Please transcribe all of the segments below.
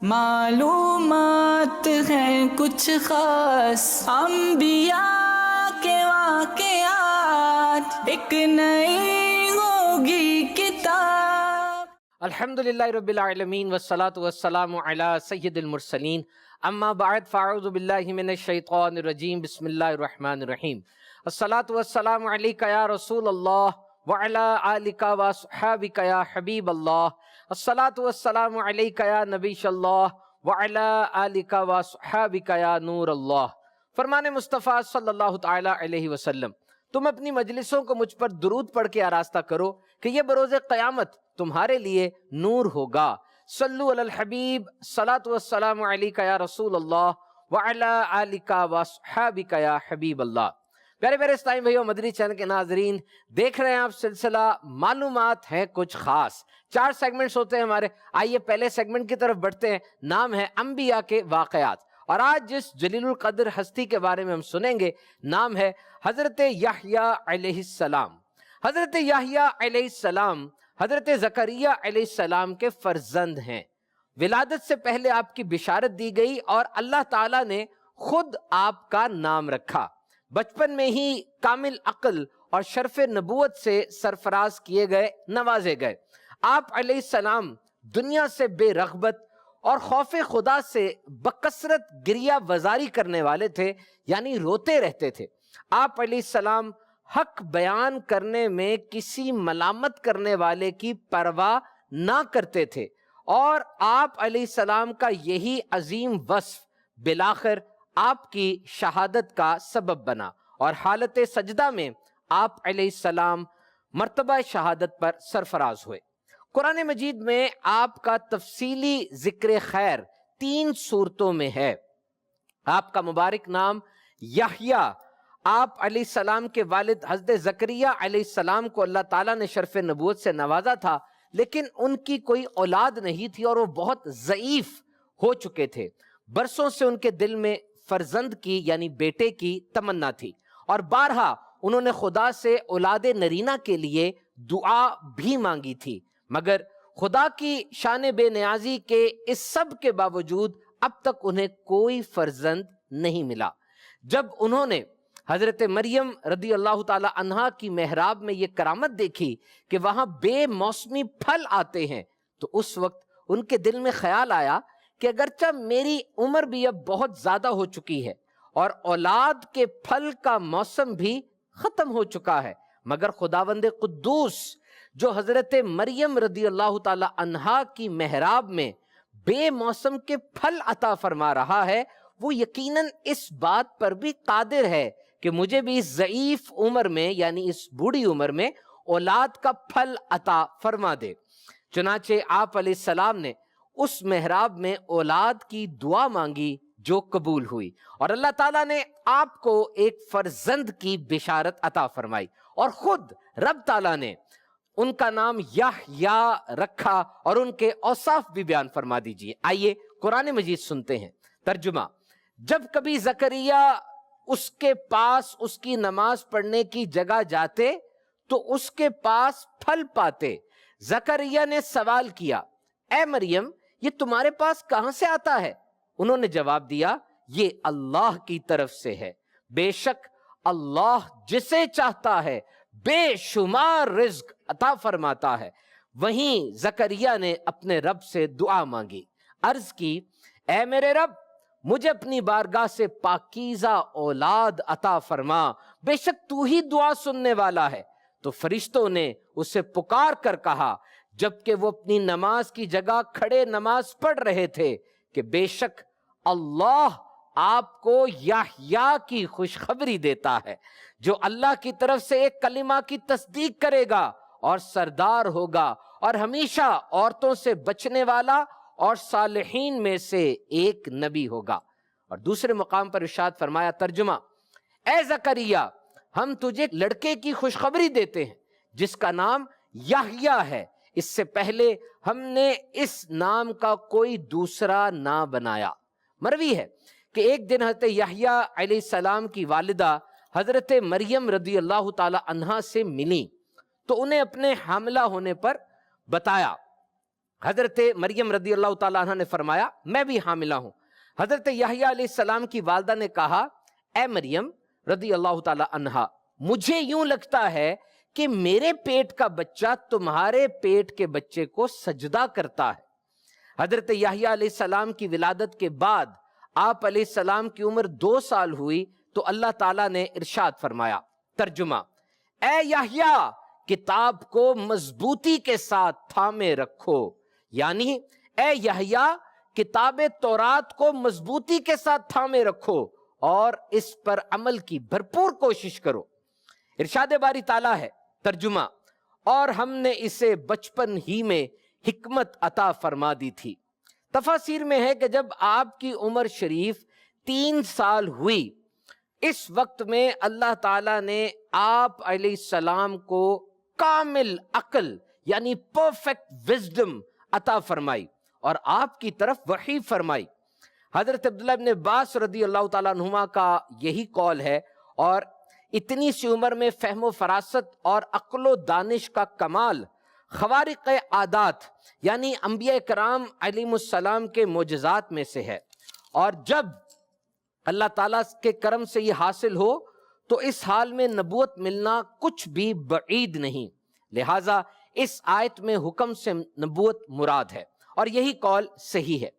معلومات ہیں کچھ خاص انبیاء کے واقعات، ایک نئی ہوگی کتاب۔ الحمدللہ رب العالمین والصلاة والسلام علی سید المرسلین، اما بعد فاعوذ باللہ من الشیطان الرجیم، بسم اللہ الرحمن الرحیم۔ الصلاة والسلام علیکہ یا رسول اللہ وعلی آلکہ واصحابکہ یا حبیب اللہ۔ الصلاة والسلام علیکہ یا نبی اللہ وعلی آلکہ واصحابکہ یا نور اللہ۔ فرمان مصطفیٰ صلی اللہ تعالی علیہ وسلم، تم اپنی مجلسوں کو مجھ پر درود پڑھ کے آراستہ کرو کہ یہ بروز قیامت تمہارے لیے نور ہوگا۔ صلو علی الحبیب، صلاۃ والسلام علیکہ یا رسول اللہ وعلی آلکہ واصحابکہ یا حبیب اللہ۔ پیارے پیارے اسلامی بھائیو، مدنی چینل کے ناظرین، دیکھ رہے ہیں آپ سلسلہ معلومات ہیں کچھ خاص۔ 4 سیگمنٹس ہوتے ہیں ہمارے۔ آئیے پہلے سیگمنٹ کی طرف بڑھتے ہیں، نام ہے انبیاء کے واقعات۔ اور آج جس جلیل القدر ہستی کے بارے میں ہم سنیں گے، نام ہے حضرت یحییٰ علیہ السلام۔ حضرت یحییٰ علیہ السلام حضرت زکریا علیہ السلام کے فرزند ہیں۔ ولادت سے پہلے آپ کی بشارت دی گئی اور اللہ تعالیٰ نے خود آپ کا نام رکھا۔ بچپن میں ہی کامل عقل اور شرف نبوت سے سرفراز کیے گئے، نوازے گئے۔ آپ علیہ السلام دنیا سے بے رغبت اور خوف خدا سے بکثرت گریہ وزاری کرنے والے تھے، یعنی روتے رہتے تھے۔ آپ علیہ السلام حق بیان کرنے میں کسی ملامت کرنے والے کی پرواہ نہ کرتے تھے، اور آپ علیہ السلام کا یہی عظیم وصف بالآخر آپ کی شہادت کا سبب بنا، اور حالت سجدہ میں آپ علیہ السلام مرتبہ شہادت پر سرفراز ہوئے۔ قرآن مجید میں آپ کا تفصیلی ذکر خیر 3 صورتوں میں ہے۔ آپ کا مبارک نام یحییٰ، آپ علیہ السلام کے والد حضرت زکریا علیہ السلام کو اللہ تعالیٰ نے شرف نبوت سے نوازا تھا، لیکن ان کی کوئی اولاد نہیں تھی اور وہ بہت ضعیف ہو چکے تھے۔ برسوں سے ان کے دل میں فرزند کی یعنی بیٹے کی تمنا تھی، اور بارہا انہوں نے خدا سے اولاد نرینہ کے لیے دعا بھی مانگی تھی، مگر خدا کی شان بے نیازی کے اس سب کے باوجود اب تک انہیں کوئی فرزند نہیں ملا۔ جب انہوں نے حضرت مریم رضی اللہ تعالی عنہا کی محراب میں یہ کرامت دیکھی کہ وہاں بے موسمی پھل آتے ہیں، تو اس وقت ان کے دل میں خیال آیا کہ اگرچہ میری عمر بھی اب بہت زیادہ ہو چکی ہے اور اولاد کے پھل کا موسم بھی ختم ہو چکا ہے، مگر خداوند قدوس جو حضرت مریم رضی اللہ تعالی عنہا کی محراب میں بے موسم کے پھل عطا فرما رہا ہے، وہ یقیناً اس بات پر بھی قادر ہے کہ مجھے بھی اس ضعیف عمر میں یعنی اس بوڑھی عمر میں اولاد کا پھل عطا فرما دے۔ چنانچہ آپ علیہ السلام نے اس محراب میں اولاد کی دعا مانگی جو قبول ہوئی، اور اللہ تعالیٰ نے آپ کو ایک فرزند کی بشارت عطا فرمائی، اور خود رب تعالیٰ نے ان کا نام یحییٰ رکھا، اور ان کے اوصاف بھی بیان فرما دیجئے۔ آئیے قرآن مجید سنتے ہیں۔ ترجمہ: جب کبھی زکریا اس کے پاس اس کی نماز پڑھنے کی جگہ جاتے تو اس کے پاس پھل پاتے۔ زکریا نے سوال کیا، اے مریم، یہ تمہارے پاس کہاں سے آتا ہے؟ انہوں نے جواب دیا، یہ اللہ کی طرف سے ہے، بے شک اللہ جسے چاہتا ہے بے شمار رزق عطا فرماتا ہے۔ وہیں زکریا نے اپنے رب سے دعا مانگی، عرض کی، اے میرے رب، مجھے اپنی بارگاہ سے پاکیزہ اولاد عطا فرما، بے شک تو ہی دعا سننے والا ہے۔ تو فرشتوں نے اسے پکار کر کہا جبکہ وہ اپنی نماز کی جگہ کھڑے نماز پڑھ رہے تھے کہ بے شک اللہ آپ کو یحییٰ کی خوشخبری دیتا ہے، جو اللہ کی طرف سے ایک کلمہ کی تصدیق کرے گا اور سردار ہوگا، اور ہمیشہ عورتوں سے بچنے والا اور صالحین میں سے ایک نبی ہوگا۔ اور دوسرے مقام پر ارشاد فرمایا، ترجمہ: اے زکریا، ہم تجھے لڑکے کی خوشخبری دیتے ہیں جس کا نام یحییٰ ہے، اس سے پہلے ہم نے اس نام کا کوئی دوسرا نہ بنایا۔ مروی ہے کہ ایک دن حضرت یحییٰ علیہ السلام کی والدہ حضرت مریم رضی اللہ تعالی عنہا سے ملی تو انہیں اپنے حاملہ ہونے پر بتایا۔ حضرت مریم رضی اللہ تعالیٰ عنہ نے فرمایا میں بھی حاملہ ہوں۔ حضرت یحییٰ علیہ السلام کی والدہ نے کہا اے مریم رضی اللہ تعالیٰ عنہا، مجھے یوں لگتا ہے کہ میرے پیٹ کا بچہ تمہارے پیٹ کے بچے کو سجدہ کرتا ہے۔ حضرت یحییٰ علیہ السلام کی ولادت کے بعد آپ علیہ السلام کی عمر 2 سال ہوئی تو اللہ تعالیٰ نے ارشاد فرمایا، ترجمہ، اے یحییٰ کتاب کو مضبوطی کے ساتھ تھامے رکھو، یعنی اے یحییٰ کتاب تورات کو مضبوطی کے ساتھ تھامے رکھو اور اس پر عمل کی بھرپور کوشش کرو۔ ارشاد باری تعالیٰ ہے، ترجمہ، اور ہم نے اسے بچپن ہی میں حکمت عطا فرما دی تھی۔ تفاسیر میں ہے کہ جب آپ کی عمر شریف 3 سال ہوئی، اس وقت میں اللہ تعالیٰ نے آپ علیہ السلام کو کامل عقل یعنی پرفیکٹ وزڈم عطا فرمائی اور آپ کی طرف وحی فرمائی۔ حضرت عبداللہ ابن عباس رضی اللہ تعالیٰ عنہما کا یہی قول ہے، اور اتنی سی عمر میں فہم و فراست اور عقل و دانش کا کمال خوارق عادات یعنی انبیاء کرام علیہ السلام کے معجزات میں سے ہے، اور جب اللہ تعالیٰ کے کرم سے یہ حاصل ہو تو اس حال میں نبوت ملنا کچھ بھی بعید نہیں، لہٰذا اس آیت میں حکم سے نبوت مراد ہے، اور یہی قول صحیح ہے۔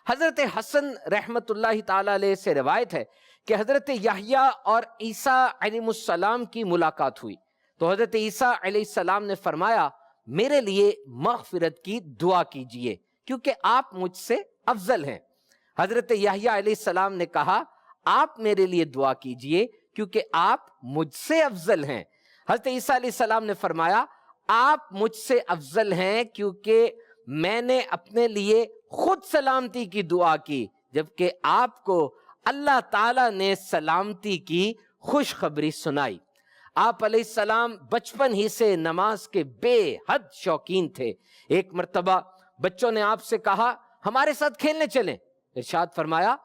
حضرت حسن رحمت اللہ تعالیٰ علیہ سے روایت ہے کہ حضرت یحییٰ اور عیسیٰ علیہ السلام کی ملاقات ہوئی تو حضرت عیسیٰ علیہ السلام نے فرمایا میرے لیے مغفرت کی دعا کیجئے کیونکہ آپ مجھ سے افضل ہیں۔ حضرت یحییٰ علیہ السلام نے کہا آپ میرے لیے دعا کیجئے کیونکہ آپ مجھ سے افضل ہیں۔ حضرت عیسیٰ علیہ السلام نے فرمایا آپ مجھ سے افضل ہیں کیونکہ میں نے اپنے لیے خود سلامتی کی دعا کی جبکہ آپ کو اللہ تعالیٰ نے سلامتی کی خوشخبری سنائی۔ آپ علیہ السلام بچپن ہی سے نماز کے بے حد شوقین تھے۔ ایک مرتبہ بچوں نے آپ سے کہا ہمارے ساتھ کھیلنے چلیں، ارشاد فرمایا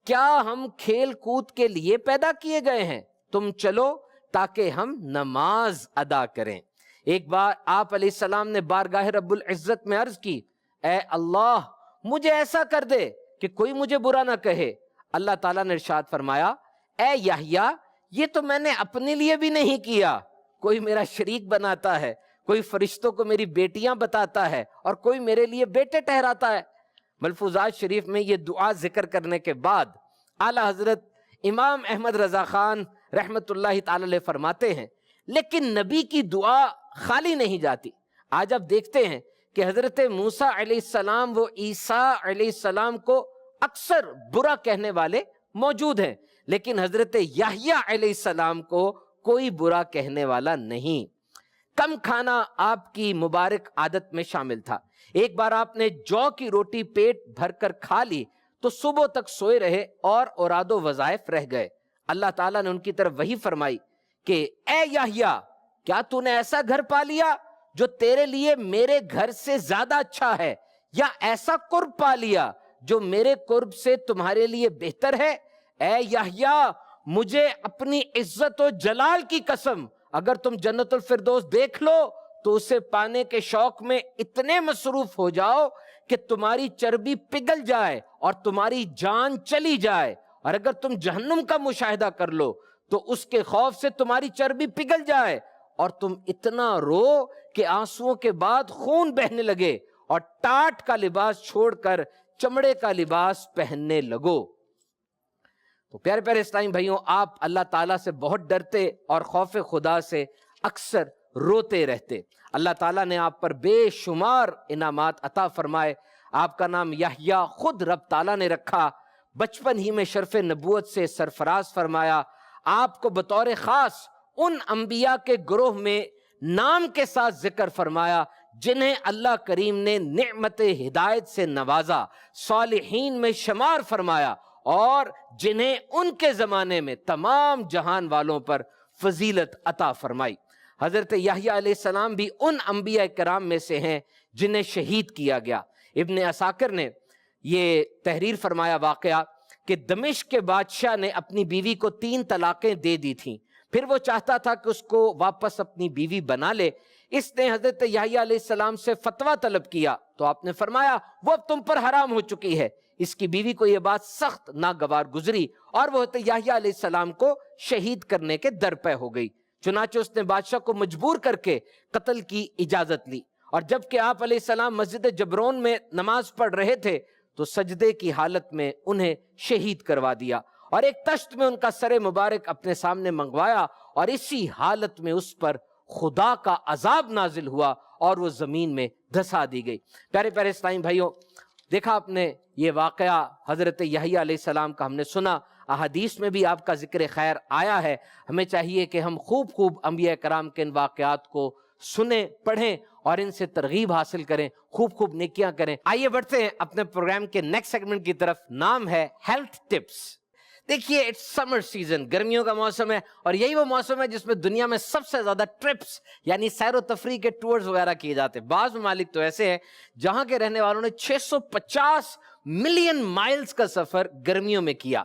کیا ہم کھیل کود کے لیے پیدا کیے گئے ہیں؟ تم چلو تاکہ ہم نماز ادا کریں۔ ایک بار آپ علیہ السلام نے بارگاہ رب العزت میں عرض کی اے اللہ مجھے ایسا کر دے کہ کوئی مجھے برا نہ کہے۔ اللہ تعالیٰ نے ارشاد فرمایا اے یحییٰ یہ تو میں نے اپنے لیے بھی نہیں کیا، کوئی میرا شریک بناتا ہے، کوئی فرشتوں کو میری بیٹیاں بتاتا ہے اور کوئی میرے لیے بیٹے ٹہراتا ہے۔ ملفوظات شریف میں یہ دعا ذکر کرنے کے بعد اعلیٰ حضرت امام احمد رضا خان رحمت اللہ تعالی علیہ فرماتے ہیں لیکن نبی کی دعا خالی نہیں جاتی۔ آج آپ دیکھتے ہیں کہ حضرت موسیٰ علیہ السلام و عیسیٰ علیہ السلام کو اکثر برا کہنے والے موجود ہیں لیکن حضرت یحییٰ علیہ السلام کو کوئی برا کہنے والا نہیں۔ کم کھانا آپ کی مبارک عادت میں شامل تھا۔ ایک بار آپ نے جو کی روٹی پیٹ بھر کر کھا لی تو صبح تک سوئے رہے اور اوراد و وظائف رہ گئے۔ اللہ تعالیٰ نے ان کی طرف وحی فرمائی کہ اے یحییٰ کیا تو نے ایسا گھر پا لیا جو تیرے لیے میرے گھر سے زیادہ اچھا ہے یا ایسا قرب پا لیا جو میرے قرب سے تمہارے لیے بہتر ہے؟ اے یحییٰ مجھے اپنی عزت و جلال کی قسم اگر تم جنت الفردوس دیکھ لو تو اسے پانے کے شوق میں اتنے مصروف ہو جاؤ کہ تمہاری چربی پگھل جائے اور تمہاری جان چلی جائے، اور اگر تم جہنم کا مشاہدہ کر لو تو اس کے خوف سے تمہاری چربی پگھل جائے اور تم اتنا رو کہ آنسوؤں کے بعد خون بہنے لگے اور ٹاٹ کا لباس چھوڑ کر چمڑے کا لباس پہننے لگو۔ تو پیارے پیارے اسلامی بھائیوں، آپ اللہ تعالیٰ سے بہت ڈرتے اور خوف خدا سے اکثر روتے رہتے۔ اللہ تعالیٰ نے آپ پر بے شمار انعامات عطا فرمائے۔ آپ کا نام یحییٰ خود رب تعالیٰ نے رکھا، بچپن ہی میں شرف نبوت سے سرفراز فرمایا۔ آپ کو بطور خاص ان انبیاء کے گروہ میں نام کے ساتھ ذکر فرمایا جنہیں اللہ کریم نے نعمت ہدایت سے نوازا، صالحین میں شمار فرمایا، اور جنہیں ان کے زمانے میں تمام جہان والوں پر فضیلت عطا فرمائی۔ حضرت یحییٰ علیہ السلام بھی ان انبیاء کرام میں سے ہیں جنہیں شہید کیا گیا۔ ابن عساکر نے یہ تحریر فرمایا واقعہ کہ دمشق کے بادشاہ نے اپنی بیوی کو 3 طلاقیں دے دی تھیں، پھر وہ چاہتا تھا کہ اس کو واپس اپنی بیوی بنا لے۔ اس نے حضرت یحییٰ علیہ السلام سے فتویٰ طلب کیا تو آپ نے فرمایا وہ اب تم پر حرام ہو چکی ہے۔ اس کی بیوی کو یہ بات سخت ناگوار گزری اور وہ حضرت یحییٰ علیہ السلام کو شہید کرنے کے در پہ ہو گئی۔ چنانچہ اس نے بادشاہ کو مجبور کر کے قتل کی اجازت لی، اور جب کہ آپ علیہ السلام مسجد جبرون میں نماز پڑھ رہے تھے تو سجدے کی حالت میں انہیں شہید کروا دیا، اور ایک تشت میں ان کا سر مبارک اپنے سامنے منگوایا، اور اسی حالت میں اس پر خدا کا عذاب نازل ہوا اور وہ زمین میں دھسا دی گئی۔ پیارے پیارے اسلامی بھائیوں، دیکھا آپ نے یہ واقعہ حضرت یحییٰ علیہ السلام کا ہم نے سنا، احادیث میں بھی آپ کا ذکر خیر آیا ہے۔ ہمیں چاہیے کہ ہم خوب انبیاء کرام کے ان واقعات کو سنیں، پڑھیں اور ان سے ترغیب حاصل کریں، خوب نیکیاں کریں۔ آئیے بڑھتے ہیں اپنے پروگرام کے نیکسٹ سیگمنٹ کی طرف، نام ہے ہیلتھ ٹپس۔ دیکھیے اٹس سمر سیزن، گرمیوں کا موسم ہے، اور یہی وہ موسم ہے جس میں دنیا میں سب سے زیادہ ٹرپس یعنی سیر و تفریح کے ٹورز وغیرہ کیے جاتے ہیں۔ بعض ممالک تو ایسے ہیں جہاں کے رہنے والوں نے 650 ملین مائلز کا سفر گرمیوں میں کیا۔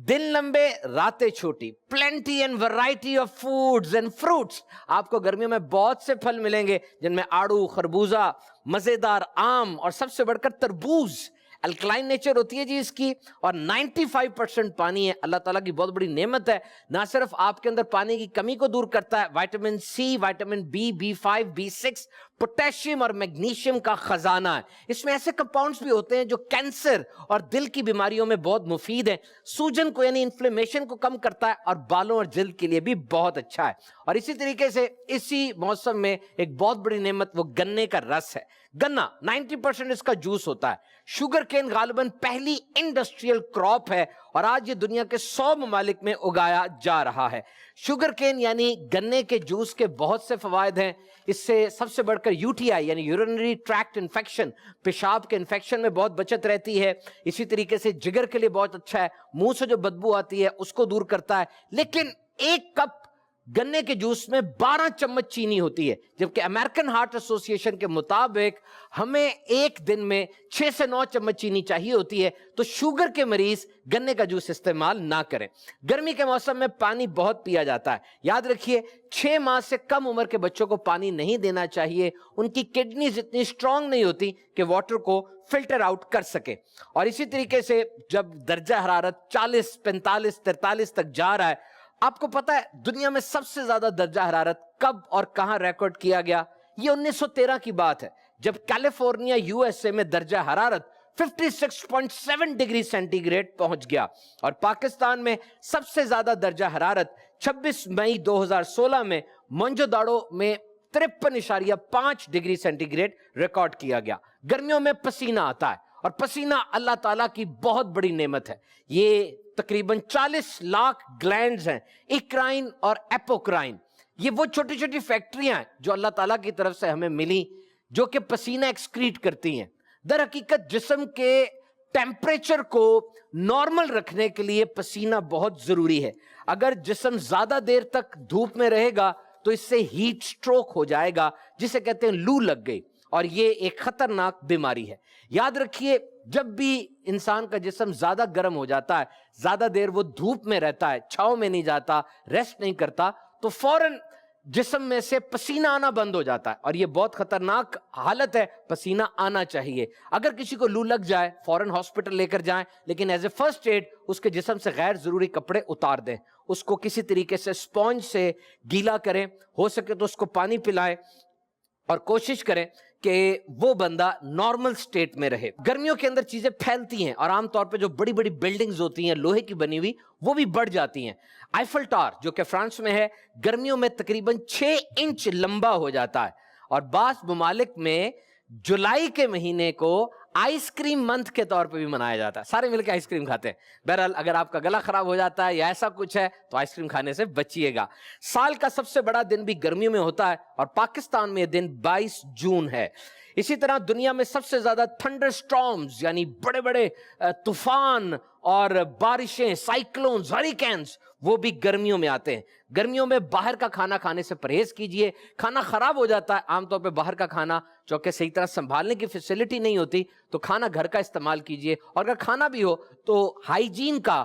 دن لمبے راتیں چھوٹی، plenty and variety of foods and fruits. آپ کو گرمیوں میں بہت سے پھل ملیں گے جن میں آڑو، خربوزہ، مزیدار آم اور سب سے بڑھ کر تربوز۔ الکلائن نیچر ہوتی ہے جی اس کی، اور 95% پانی ہے۔ اللہ تعالیٰ کی بہت بڑی نعمت ہے، نہ صرف آپ کے اندر پانی کی کمی کو دور کرتا ہے، vitamin C, vitamin B, B5، B6، potassium اور میگنیشیم کا خزانہ ہے۔ اس میں ایسے کمپاؤنڈز بھی ہوتے ہیں جو کینسر اور دل کی بیماریوں میں بہت مفید ہیں، سوجن کو یعنی انفلیمیشن کو کم کرتا ہے، اور بالوں اور جلد کے لیے بھی بہت اچھا ہے۔ اور اسی طریقے سے اسی موسم میں ایک بہت بڑی نعمت وہ گنے کا رس ہے۔ گنا 90% اس کا جوس ہوتا ہے۔ شوگر کین غالباً پہلی انڈسٹریل کراپ ہے، اور آج یہ دنیا کے 100 ممالک میں اگایا جا رہا ہے۔ شوگر کین یعنی گنے کے جوس کے بہت سے فوائد ہیں۔ اس سے سب سے بڑھ کر UTI یعنی یورینری ٹریکٹ انفیکشن، پیشاب کے انفیکشن میں بہت بچت رہتی ہے۔ اسی طریقے سے جگر کے لیے بہت اچھا ہے، منہ سے جو بدبو آتی ہے اس کو دور کرتا ہے۔ لیکن ایک کپ گنے کے جوس میں 12 چمچ چینی ہوتی ہے، جبکہ امریکن ہارٹ ایسوسی ایشن کے مطابق ہمیں ایک دن میں 6 سے 9 چمچ چینی چاہیے ہوتی ہے۔ تو شوگر کے مریض گنے کا جوس استعمال نہ کریں۔ گرمی کے موسم میں پانی بہت پیا جاتا ہے۔ یاد رکھیے 6 ماہ سے کم عمر کے بچوں کو پانی نہیں دینا چاہیے، ان کی کڈنیز اتنی اسٹرانگ نہیں ہوتی کہ واٹر کو فلٹر آؤٹ کر سکے۔ اور اسی طریقے سے جب درجہ حرارت 40، 45، 43 تک جا رہا ہے، آپ کو پتا ہے دنیا میں سب سے زیادہ درجہ حرارت کب اور کہاں ریکارڈ کیا گیا؟ یہ 1913 کی بات ہے، جب کیلیفورنیا USA میں درجہ حرارت 56.7 ڈگری سینٹی گریڈ پہنچ گیا، اور پاکستان میں سب سے زیادہ درجہ حرارت 26 مئی 2016 میں مونجو داڑو میں 53.5 ڈگری سینٹی گریڈ ریکارڈ کیا گیا۔ گرمیوں میں پسینہ آتا ہے، اور پسینہ اللہ تعالیٰ کی بہت بڑی نعمت ہے۔ یہ تقریباً 40 لاکھ گلینڈز ہیں، ایکرائن اور ایپوکرائن۔ یہ وہ چھوٹی چھوٹی فیکٹریاں ہیں جو اللہ تعالیٰ کی طرف سے ہمیں ملی، جو کہ پسینہ ایکسکریٹ کرتی ہیں۔ در حقیقت جسم کے ٹیمپریچر کو نارمل رکھنے کے لیے پسینہ بہت ضروری ہے۔ اگر جسم زیادہ دیر تک دھوپ میں رہے گا تو اس سے ہیٹ سٹروک ہو جائے گا، جسے کہتے ہیں لو لگ گئی، اور یہ ایک خطرناک بیماری ہے۔ یاد رکھیے جب بھی انسان کا جسم زیادہ گرم ہو جاتا ہے، زیادہ دیر وہ دھوپ میں رہتا ہے، چھاؤں میں نہیں جاتا، ریسٹ نہیں کرتا، تو فوراً جسم میں سے پسینہ آنا بند ہو جاتا ہے، اور یہ بہت خطرناک حالت ہے۔ پسینہ آنا چاہیے۔ اگر کسی کو لو لگ جائے فوراً ہاسپٹل لے کر جائیں، لیکن ایز اے فرسٹ ایڈ اس کے جسم سے غیر ضروری کپڑے اتار دیں، اس کو کسی طریقے سے اسپونج سے گیلا کریں، ہو سکے تو اس کو پانی پلائیں، اور کوشش کریں کہ وہ بندہ نارمل سٹیٹ میں رہے۔ گرمیوں کے اندر چیزیں پھیلتی ہیں، اور عام طور پہ جو بڑی بڑی بلڈنگز ہوتی ہیں لوہے کی بنی ہوئی، وہ بھی بڑھ جاتی ہیں۔ آئیفل ٹاور جو کہ فرانس میں ہے، گرمیوں میں تقریباً 6 انچ لمبا ہو جاتا ہے، اور بعض ممالک میں جولائی کے مہینے کو آئس کریم منتھ کے طور پہ بھی منایا جاتا ہے، سارے مل کے آئس کریم کھاتے ہیں۔ بہرحال اگر آپ کا گلا خراب ہو جاتا ہے یا ایسا کچھ ہے تو آئس کریم کھانے سے بچیے گا۔ سال کا سب سے بڑا دن بھی گرمیوں میں ہوتا ہے، اور پاکستان میں یہ دن 22 جون ہے۔ اسی طرح دنیا میں سب سے زیادہ تھنڈر سٹارمز یعنی بڑے بڑے طوفان اور بارشیں، سائیکلونز، ہریکینز، وہ بھی گرمیوں میں آتے ہیں۔ گرمیوں میں باہر کا کھانا کھانے سے پرہیز کیجئے۔ کھانا خراب ہو جاتا ہے عام طور پہ باہر کا کھانا، چونکہ صحیح طرح سنبھالنے کی فیسلٹی نہیں ہوتی، تو کھانا گھر کا استعمال کیجئے، اور اگر کھانا بھی ہو تو ہائیجین کا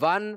1,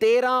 13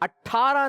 18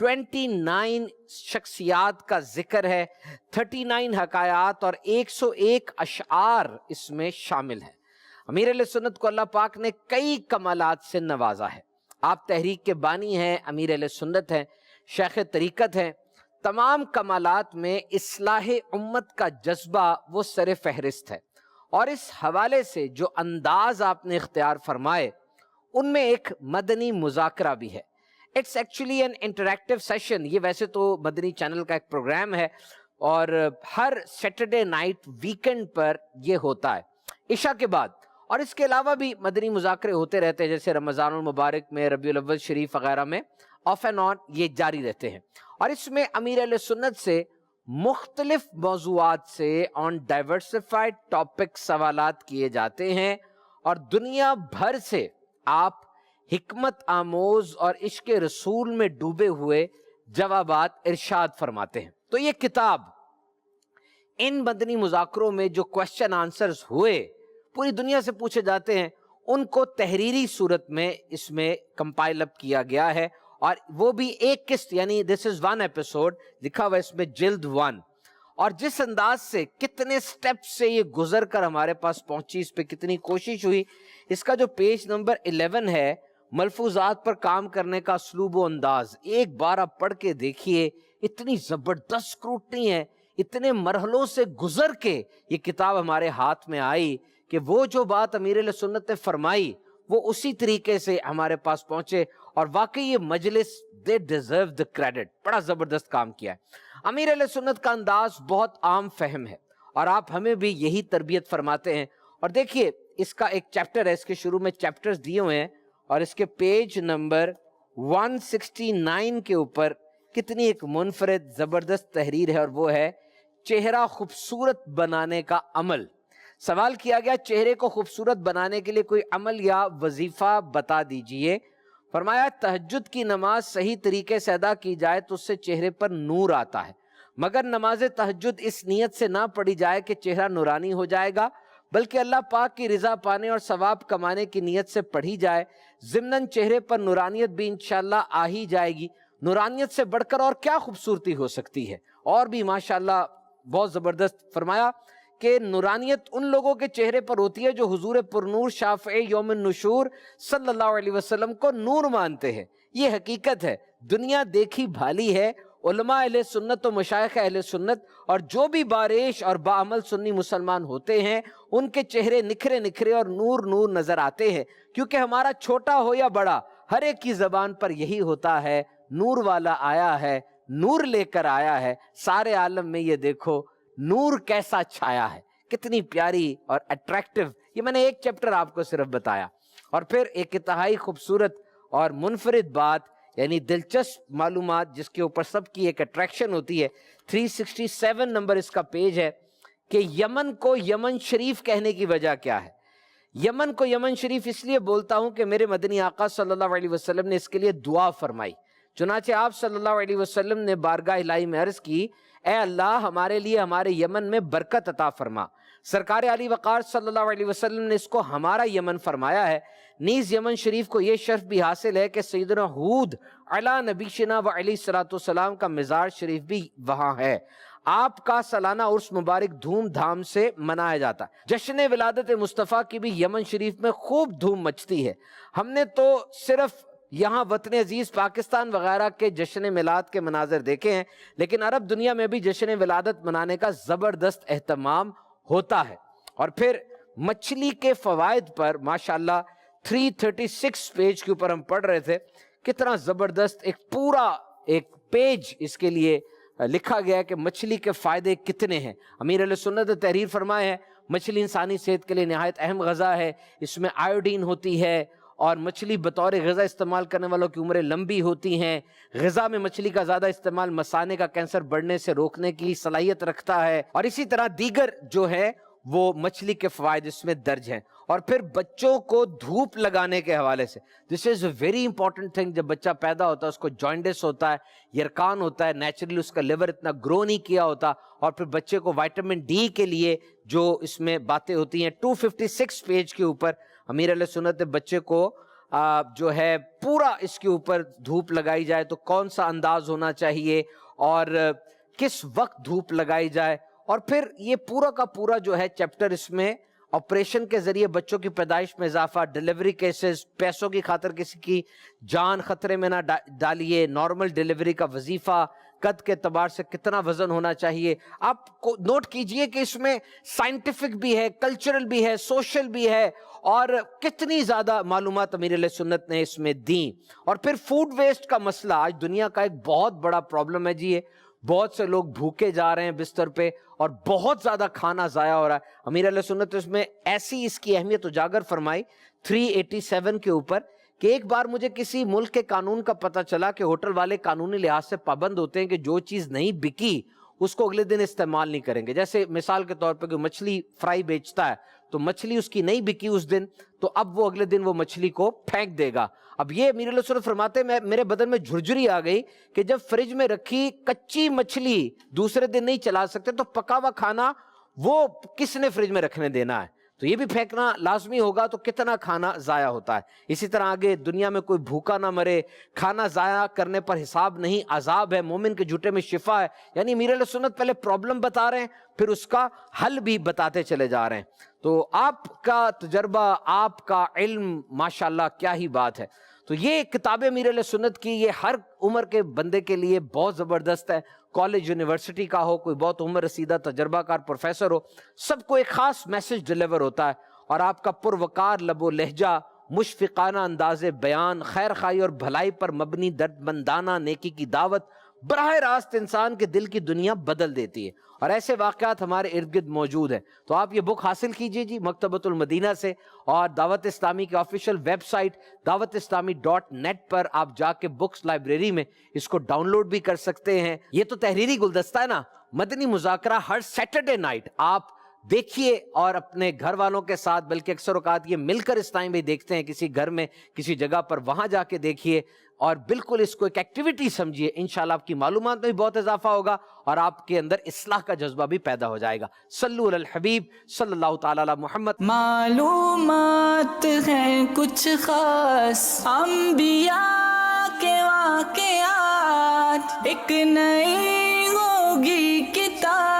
29 شخصیات کا ذکر ہے، 39 حکایات اور 101 اشعار اس میں شامل ہیں۔ امیر اہل سنت کو اللہ پاک نے کئی کمالات سے نوازا ہے۔ آپ تحریک کے بانی ہیں، امیر اہل سنت ہیں، شیخ طریقت ہیں۔ تمام کمالات میں اصلاح امت کا جذبہ وہ سر فہرست ہے، اور اس حوالے سے جو انداز آپ نے اختیار فرمائے ان میں ایک مدنی مذاکرہ بھی ہے۔ It's actually an interactive session. یہ ویسے تو مدنی چینل کا ایک پروگرام ہے اور ہر سیٹرڈے نائٹ ویکنڈ پر یہ ہوتا ہے عشاء کے بعد، اور اس کے علاوہ بھی مدنی مذاکرے ہوتے رہتے ہیں، جیسے رمضان المبارک میں، ربیع الاول شریف وغیرہ میں آف اینڈ آن یہ جاری رہتے ہیں۔ اور اس میں امیر اہل سنت سے مختلف موضوعات سے آن ڈائیورسفائڈ ٹاپک سوالات کیے جاتے ہیں، اور دنیا بھر سے آپ حکمت آموز اور عشق رسول میں ڈوبے ہوئے جوابات ارشاد فرماتے ہیں۔ تو یہ کتاب ان مدنی مذاکروں میں جو کوشچن آنسرز ہوئے پوری دنیا سے پوچھے جاتے ہیں، ان کو تحریری صورت میں اس میں کمپائل اپ کیا گیا ہے، اور وہ بھی ایک قسط، یعنی دس از ون ایپیسوڈ لکھا ہوا اس میں جلد 1۔ اور جس انداز سے کتنے سٹیپ سے یہ گزر کر ہمارے پاس پہنچی، اس پہ کتنی کوشش ہوئی۔ اس کا جو پیج نمبر 11 ہے، ملفوظات پر کام کرنے کا اسلوب و انداز، ایک بار آپ پڑھ کے دیکھیے، اتنی زبردست اسکروٹنی ہے، اتنے مرحلوں سے گزر کے یہ کتاب ہمارے ہاتھ میں آئی کہ وہ جو بات امیر اہل سنت نے فرمائی وہ اسی طریقے سے ہمارے پاس پہنچے، اور واقعی یہ مجلس دے ڈیزرو دا کریڈٹ، بڑا زبردست کام کیا ہے۔ امیر اہل سنت کا انداز بہت عام فہم ہے، اور آپ ہمیں بھی یہی تربیت فرماتے ہیں۔ اور دیکھیے اس کا ایک چیپٹر ہے، اس کے شروع میں چیپٹرز دیے ہوئے ہیں، اور اس کے پیج نمبر 169 کے اوپر کتنی ایک منفرد زبردست تحریر ہے، اور وہ ہے چہرہ خوبصورت بنانے کا عمل۔ سوال کیا گیا چہرے کو خوبصورت بنانے کے لیے کوئی عمل یا وظیفہ بتا دیجئے۔ فرمایا تہجد کی نماز صحیح طریقے سے ادا کی جائے تو اس سے چہرے پر نور آتا ہے، مگر نماز تہجد اس نیت سے نہ پڑھی جائے کہ چہرہ نورانی ہو جائے گا، بلکہ اللہ پاک کی رضا پانے اور ثواب کمانے کی نیت سے پڑھی جائے۔ ضمناً چہرے پر نورانیت بھی انشاءاللہ آ ہی جائے گی۔ نورانیت سے بڑھ کر اور کیا خوبصورتی ہو سکتی ہے، اور بھی ماشاءاللہ بہت زبردست فرمایا کہ نورانیت ان لوگوں کے چہرے پر ہوتی ہے جو حضور پرنور شافع یوم النشور صلی اللہ علیہ وسلم کو نور مانتے ہیں۔ یہ حقیقت ہے، دنیا دیکھی بھالی ہے، علماء اہل سنت و مشائخ اہل سنت اور جو بھی بارش اور باعمل سنی مسلمان ہوتے ہیں ان کے چہرے نکھرے نکھرے اور نور نور نظر آتے ہیں، کیونکہ ہمارا چھوٹا ہو یا بڑا ہر ایک کی زبان پر یہی ہوتا ہے، نور والا آیا ہے، نور لے کر آیا ہے، سارے عالم میں یہ دیکھو نور کیسا چھایا ہے۔ کتنی پیاری اور اٹریکٹیو، یہ میں نے ایک چیپٹر آپ کو صرف بتایا، اور پھر ایک انتہائی خوبصورت اور منفرد بات، یعنی دلچسپ معلومات جس کے اوپر سب کی ایک اٹریکشن ہوتی ہے۔ 367 نمبر اس کا پیج ہے کہ یمن کو یمن شریف کہنے کی وجہ کیا ہے۔ یمن کو یمن شریف اس لیے بولتا ہوں کہ میرے مدنی آقا صلی اللہ علیہ وسلم نے اس کے لیے دعا فرمائی۔ چنانچہ آپ صلی اللہ علیہ وسلم نے بارگاہ الہی میں عرض کی، اے اللہ ہمارے لیے ہمارے یمن میں برکت عطا فرما۔ سرکار علی وقار صلی اللہ علیہ وسلم نے اس کو ہمارا یمن فرمایا ہے۔ نیز یمن شریف کو یہ شرف بھی حاصل ہے کہ سیدنا ہود علی نبینا و علیہ الصلوۃ والسلام کا مزار شریف بھی وہاں ہے۔ آپ کا سالانہ عرس مبارک دھوم دھام سے منایا جاتا ہے۔ جشن ولادت مصطفیٰ کی بھی یمن شریف میں خوب دھوم مچتی ہے۔ ہم نے تو صرف یہاں وطن عزیز پاکستان وغیرہ کے جشن میلاد کے مناظر دیکھے ہیں، لیکن عرب دنیا میں بھی جشن ولادت منانے کا زبردست اہتمام ہوتا ہے۔ اور پھر مچھلی کے فوائد پر ماشاءاللہ 336 پیج کے اوپر ہم پڑھ رہے تھے، کتنا زبردست ایک پورا ایک پیج اس کے لیے لکھا گیا ہے کہ مچھلی کے فائدے کتنے ہیں۔ امیر اہل سنت نے تحریر فرمائے ہے مچھلی انسانی صحت کے لیے نہایت اہم غذا ہے، اس میں آیوڈین ہوتی ہے، اور مچھلی بطور غذا استعمال کرنے والوں کی عمریں لمبی ہوتی ہیں۔ غذا میں مچھلی کا زیادہ استعمال مثانے کا کینسر بڑھنے سے روکنے کی صلاحیت رکھتا ہے، اور اسی طرح دیگر جو ہے وہ مچھلی کے فوائد اس میں درج ہیں۔ اور پھر بچوں کو دھوپ لگانے کے حوالے سے دس از اے ویری امپورٹنٹ تھنگ۔ جب بچہ پیدا ہوتا ہے اس کو جوائنٹس ہوتا ہے، یرکان ہوتا ہے، نیچرلی اس کا لیور اتنا گرو نہیں کیا ہوتا، اور پھر بچے کو وائٹامن ڈی کے لیے جو اس میں باتیں ہوتی ہیں 256 پیج کے اوپر امیر علیہ سنت بچے کو جو ہے پورا اس کے اوپر دھوپ لگائی جائے تو کون سا انداز ہونا چاہیے اور کس وقت دھوپ لگائی جائے، اور پھر یہ پورا کا پورا جو ہے چیپٹر اس میں آپریشن کے ذریعے بچوں کی پیدائش میں اضافہ، ڈیلیوری کیسز، پیسوں کی خاطر کسی کی جان خطرے میں نہ ڈالیے، نارمل ڈیلیوری کا وظیفہ، قد کے اعتبار سے کتنا وزن ہونا چاہیے. آپ کو نوٹ کیجئے کہ اس میں سائنٹیفک بھی ہے، کلچرل بھی ہے، سوشل بھی ہے، اور کتنی زیادہ معلومات امیر علیہ سنت نے اس میں دیں. اور پھر فوڈ ویسٹ کا مسئلہ آج دنیا کا ایک بہت بڑا پرابلم ہے جی. بہت سے لوگ بھوکے جا رہے ہیں بستر پہ اور بہت زیادہ کھانا ضائع ہو رہا ہے. امیر علیہ سنت اس میں ایسی اس کی اہمیت اجاگر فرمائی 387 کے اوپر کہ ایک بار مجھے کسی ملک کے قانون کا پتہ چلا کہ ہوٹل والے قانونی لحاظ سے پابند ہوتے ہیں کہ جو چیز نہیں بکی اس کو اگلے دن استعمال نہیں کریں گے. جیسے مثال کے طور پہ کوئی مچھلی فرائی بیچتا ہے تو مچھلی اس کی نہیں بکی اس دن تو اب وہ اگلے دن وہ مچھلی کو پھینک دے گا. اب یہ امیر علیہ سنت فرماتے ہیں میرے بدن میں جھرجھری آ گئی کہ جب فریج میں رکھی کچی مچھلی دوسرے دن نہیں چلا سکتے تو پکا ہوا کھانا وہ کس نے فریج میں رکھنے دینا ہے؟ تو یہ بھی پھینکنا لازمی ہوگا تو کتنا کھانا ضائع ہوتا ہے. اسی طرح آگے دنیا میں کوئی بھوکا نہ مرے، کھانا ضائع کرنے پر حساب نہیں، عذاب ہے، مومن کے جھوٹے میں شفا ہے. یعنی امیر علیہ سنت پہلے پرابلم بتا رہے ہیں پھر اس کا حل بھی بتاتے چلے جا رہے ہیں. تو آپ کا تجربہ، آپ کا علم ماشاءاللہ کیا ہی بات ہے. تو یہ کتاب امیر علیہ سنت کی یہ ہر عمر کے بندے کے لیے بہت زبردست ہے. کالج یونیورسٹی کا ہو، کوئی بہت عمر رسیدہ تجربہ کار پروفیسر ہو، سب کو ایک خاص میسج ڈیلیور ہوتا ہے. اور آپ کا پروقار لب و لہجہ، مشفقانہ انداز بیان، خیر خواہی اور بھلائی پر مبنی درد مندانہ نیکی کی دعوت براہ راست انسان کے دل کی دنیا بدل دیتی ہے. اور ایسے واقعات ہمارے ارد گرد موجود ہیں. تو آپ یہ بک حاصل کیجئے جی مکتبۃ المدینہ سے، اور دعوت اسلامی کے آفیشیل ویب سائٹ dawatIslami.net پر آپ جا کے بکس لائبریری میں اس کو ڈاؤن لوڈ بھی کر سکتے ہیں. یہ تو تحریری گلدستہ ہے نا، مدنی مذاکرہ ہر سیٹرڈے نائٹ آپ دیکھیے اور اپنے گھر والوں کے ساتھ، بلکہ اکثر اوقات یہ مل کر اس ٹائم بھی دیکھتے ہیں کسی گھر میں کسی جگہ پر، وہاں جا کے دیکھیے اور بالکل اس کو ایک ایکٹیویٹی سمجھیے. انشاءاللہ آپ کی معلومات میں بھی بہت اضافہ ہوگا اور آپ کے اندر اصلاح کا جذبہ بھی پیدا ہو جائے گا. صلو علی الحبیب صلی اللہ تعالی علی محمد. معلومات ہیں کچھ خاص انبیاء کے واقعات، ایک نئی ہوگی کتاب